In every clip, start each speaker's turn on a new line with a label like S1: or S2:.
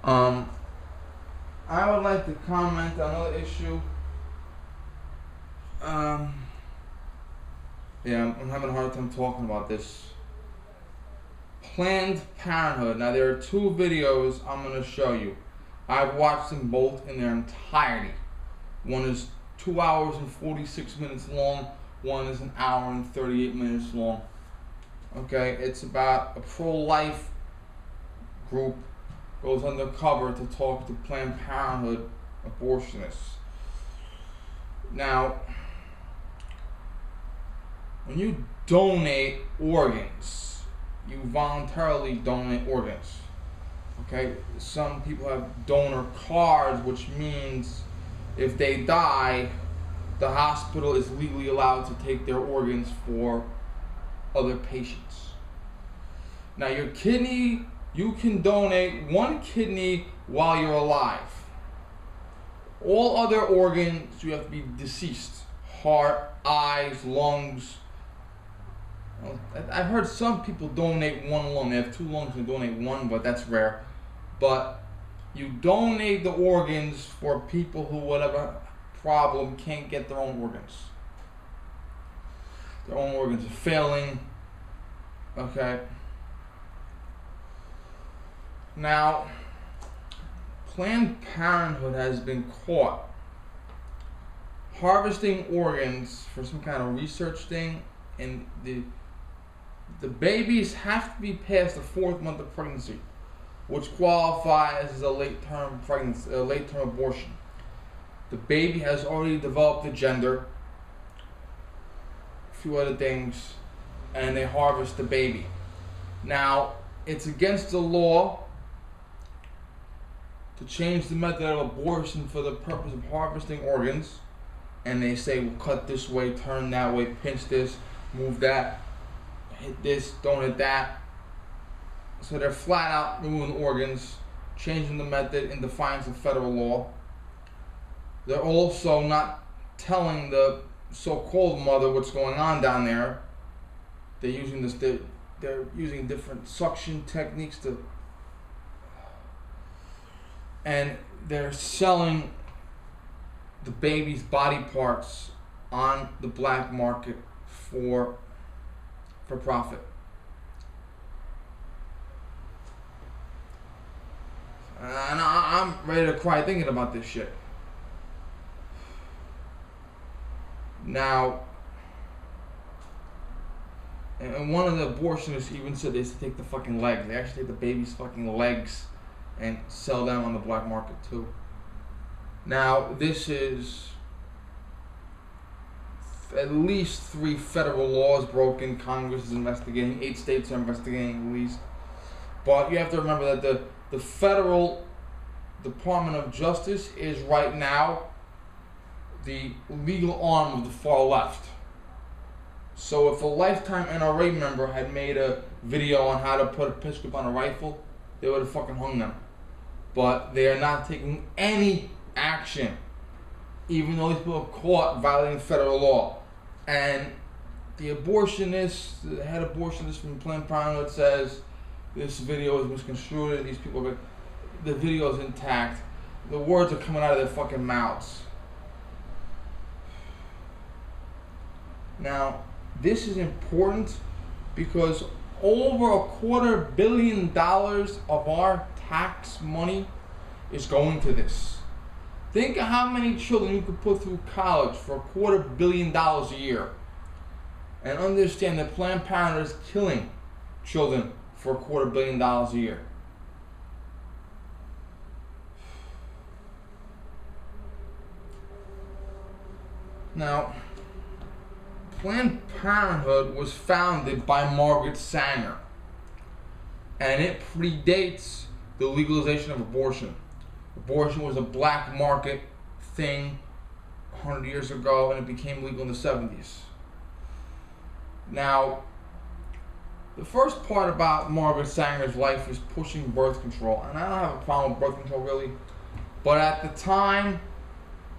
S1: Um, I would like to comment on another issue. Um, I'm having a hard time talking about this. Planned Parenthood. Now, there are two videos I'm going to show you. I've watched them both in their entirety. One is 2 hours and 46 minutes long. One is an hour and 38 minutes long. Okay, it's about a pro-life group goes undercover to talk to Planned Parenthood abortionists. Now, when you donate organs, you voluntarily donate organs. Okay, some people have donor cards, which means if they die, the hospital is legally allowed to take their organs for other patients. Now, your kidney, you can donate one kidney while you're alive. All other organs, you have to be deceased. Heart, eyes, lungs. I've heard some people donate one lung. They have two lungs and donate one, but that's rare. But you donate the organs for people who, whatever problem, can't get their own organs. Their own organs are failing. Okay. Now, Planned Parenthood has been caught harvesting organs for some kind of research thing, and the babies have to be past the 4th month of pregnancy, which qualifies as a late-term pregnancy, a late-term abortion. The baby has already developed a gender, a few other things, and they harvest the baby. Now, it's against the law to change the method of abortion for the purpose of harvesting organs, and they say, well, cut this way, turn that way, pinch this, move that, hit this, don't hit that. So they're flat out removing organs, changing the method in defiance of federal law. They're also not telling the so-called mother what's going on down there. They're using this. They're using different suction techniques and they're selling the baby's body parts on the black market for profit. And I'm ready to cry thinking about this shit. Now, and one of the abortionists even said they used to take the fucking legs. They actually take the baby's fucking legs and sell them on the black market too. Now, this is at least 3 federal laws broken. Congress is investigating. 8 states are investigating at least. But you have to remember that the federal Department of Justice is right now the legal arm of the far left. So if a lifetime NRA member had made a video on how to put a pistol grip on a rifle, they would have fucking hung them. But they are not taking any action, even though these people are caught violating federal law. And the abortionist, the head abortionist from Planned Parenthood says this video is misconstrued, these people are, the video is intact. The words are coming out of their fucking mouths. Now, this is important because over $250 million of our tax money is going to this. Think of how many children you could put through college for $250 million a year. And understand that Planned Parenthood is killing children for $250 million a year. Now, Planned Parenthood was founded by Margaret Sanger, and it predates the legalization of abortion. Abortion was a black market thing 100 years ago, and it became legal in the 70s. Now, the first part about Margaret Sanger's life is pushing birth control, and I don't have a problem with birth control really, but at the time,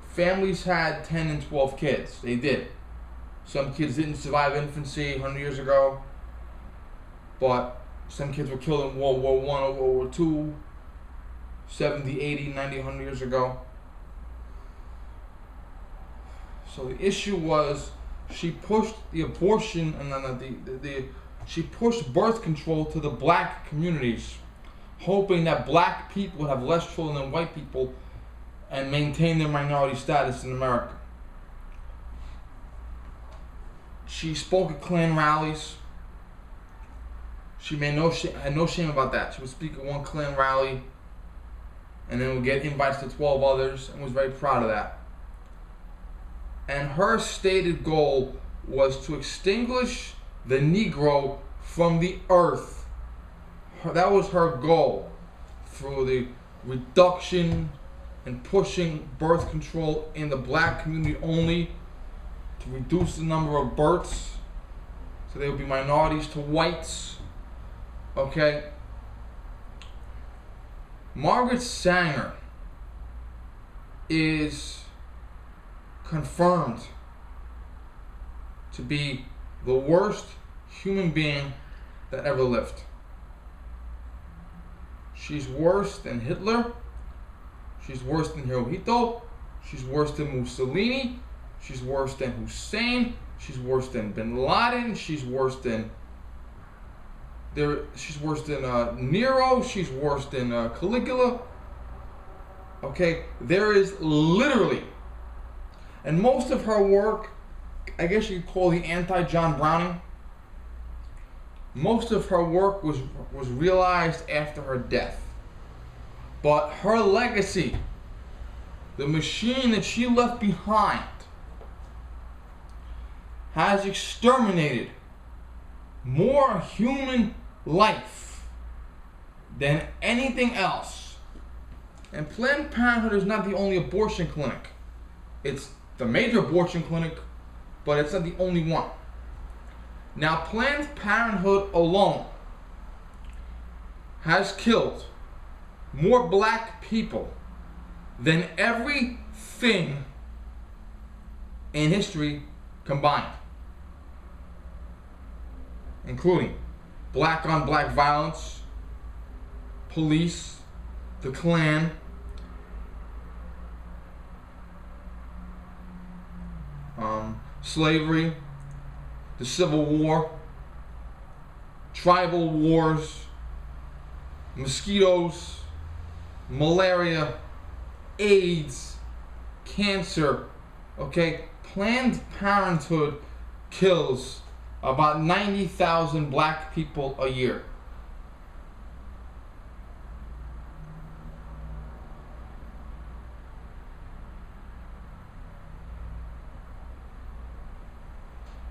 S1: families had 10 and 12 kids. They did. Some kids didn't survive infancy 100 years ago, but some kids were killed in World War I or World War II. 70, 80, 90, 100 years ago. So the issue was she pushed the abortion and then she pushed birth control to the black communities, hoping that black people would have less children than white people and maintain their minority status in America. She spoke at Klan rallies. She had no shame about that. She would speak at one Klan rally and then would get invites to 12 others and was very proud of that. And her stated goal was to extinguish the Negro from the earth. That was her goal, through the reduction and pushing birth control in the black community only, to reduce the number of births so they would be minorities to whites. Okay? Margaret Sanger is confirmed to be the worst human being that ever lived. She's worse than Hitler. She's worse than Hirohito. She's worse than Mussolini. She's worse than Hussein. She's worse than Bin Laden. She's worse than Nero. She's worse than Caligula. Okay, there is literally, and most of her work, I guess you could call the anti-John Browning. Most of her work was realized after her death. But her legacy, the machine that she left behind, has exterminated more human life than anything else. And Planned Parenthood is not the only abortion clinic. It's the major abortion clinic, but it's not the only one. Now, Planned Parenthood alone has killed more black people than everything in history combined, including black on black violence, police, the Klan, slavery, the Civil War, tribal wars, mosquitoes, malaria, AIDS, cancer. Okay, Planned Parenthood kills about 90,000 black people a year.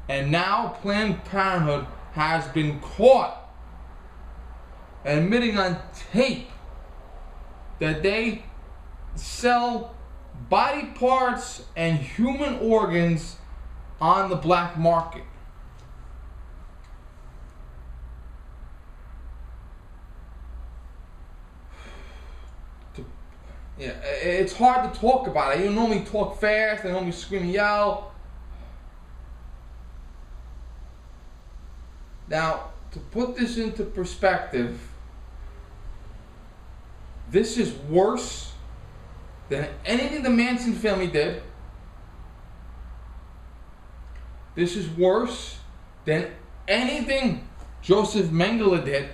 S1: And now Planned Parenthood has been caught admitting on tape that they sell body parts and human organs on the black market. Yeah, it's hard to talk about it. You normally talk fast, I normally scream and yell. Now, to put this into perspective, this is worse than anything the Manson family did. This is worse than anything Joseph Mengele did.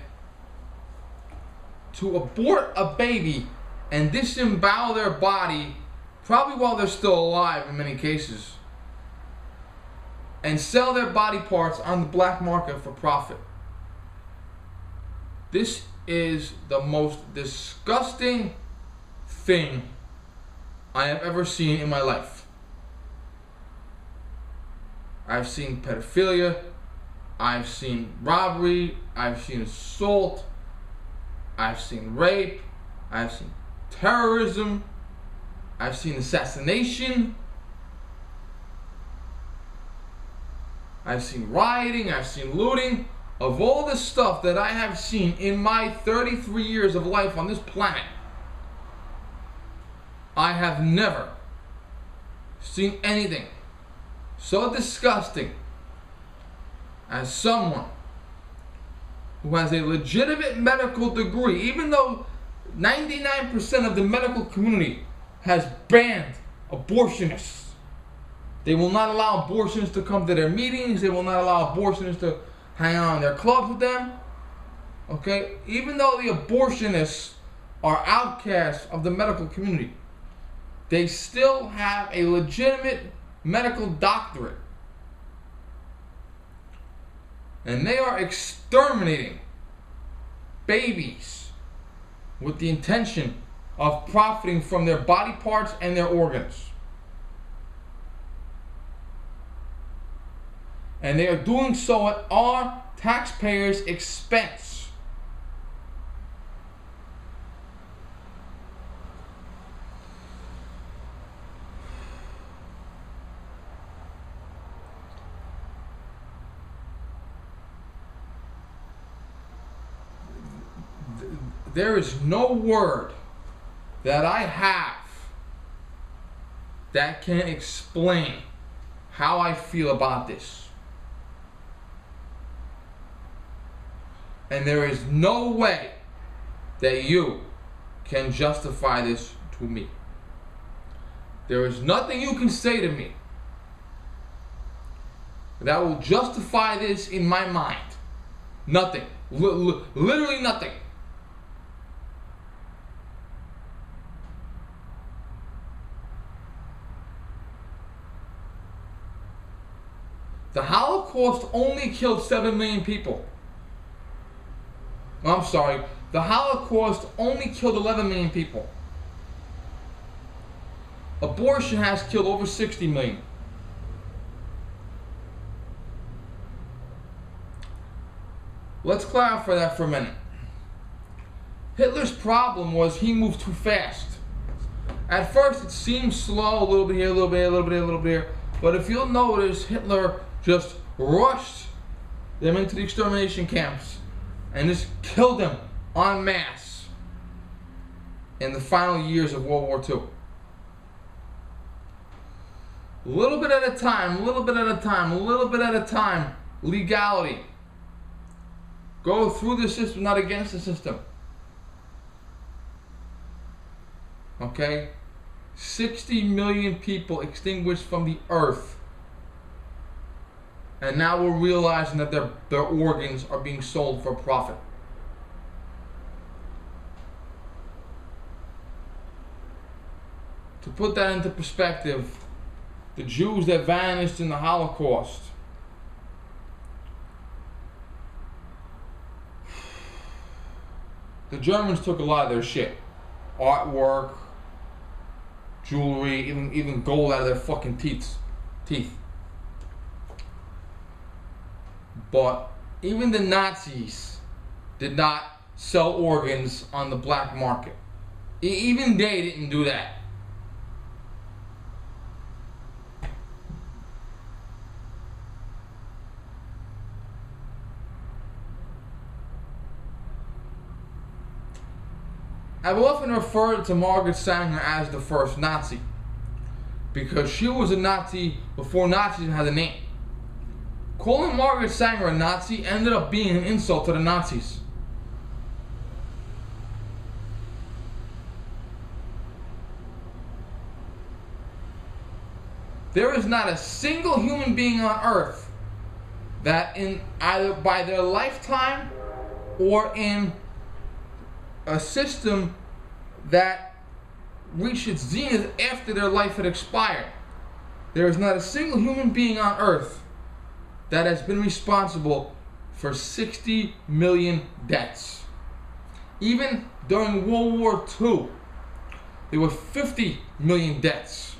S1: To abort a baby and disembowel their body, probably while they're still alive in many cases, and sell their body parts on the black market for profit. This is the most disgusting thing I have ever seen in my life. I've seen pedophilia, I've seen robbery, I've seen assault, I've seen rape, I've seen terrorism, I've seen assassination, I've seen rioting, I've seen looting. Of all the stuff that I have seen in my 33 years of life on this planet, I have never seen anything so disgusting as someone who has a legitimate medical degree, even though 99% of the medical community has banned abortionists. They will not allow abortionists to come to their meetings. They will not allow abortionists to hang out in their clubs with them. Okay? Even though the abortionists are outcasts of the medical community, they still have a legitimate medical doctorate. And they are exterminating babies with the intention of profiting from their body parts and their organs. And they are doing so at our taxpayers' expense. There is no word that I have that can explain how I feel about this. And there is no way that you can justify this to me. There is nothing you can say to me that will justify this in my mind. Nothing. Literally nothing. The Holocaust only killed 7 million people. I'm sorry. The Holocaust only killed 11 million people. Abortion has killed over 60 million. Let's clarify that for a minute. Hitler's problem was he moved too fast. At first it seemed slow, a little bit here, a little bit here, a little bit here, a little bit here. But if you'll notice, Hitler just rushed them into the extermination camps and just killed them en masse in the final years of World War II. A little bit at a time, a little bit at a time, a little bit at a time. Legality. Go through the system, not against the system. Okay? 60 million people extinguished from the earth. And now we're realizing that their organs are being sold for profit. To put that into perspective, the Jews that vanished in the Holocaust, the Germans took a lot of their shit. Artwork, jewelry, even gold out of their fucking teeth. But even the Nazis did not sell organs on the black market. Even they didn't do that. I've often referred to Margaret Sanger as the first Nazi because she was a Nazi before Nazis had a name. Calling Margaret Sanger a Nazi ended up being an insult to the Nazis. There is not a single human being on earth that in either by their lifetime or in a system that reached its zenith after their life had expired, there is not a single human being on earth that has been responsible for 60 million deaths. Even during World War II, there were 50 million deaths,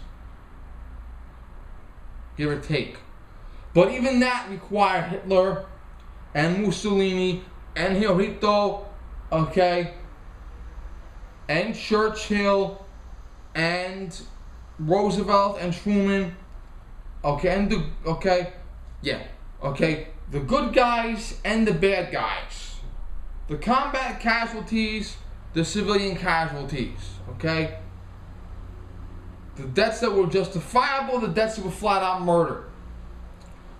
S1: give or take. But even that required Hitler and Mussolini and Hirohito, okay, and Churchill and Roosevelt and Truman, the good guys and the bad guys, the combat casualties, the civilian casualties, okay, the deaths that were justifiable, the deaths that were flat out murder,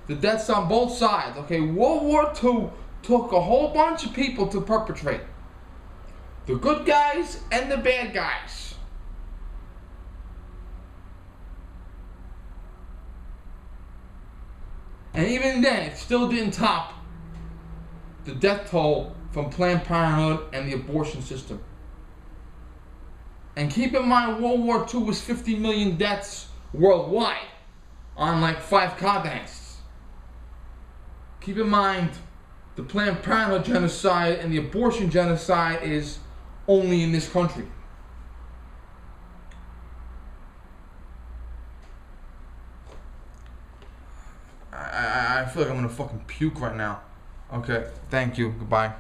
S1: the deaths on both sides, okay. World War II took a whole bunch of people to perpetrate. The good guys and the bad guys. And even then, it still didn't top the death toll from Planned Parenthood and the abortion system. And keep in mind, World War II was 50 million deaths worldwide on like 5 continents. Keep in mind, the Planned Parenthood genocide and the abortion genocide is only in this country. I feel like I'm gonna fucking puke right now. Okay, thank you. Goodbye.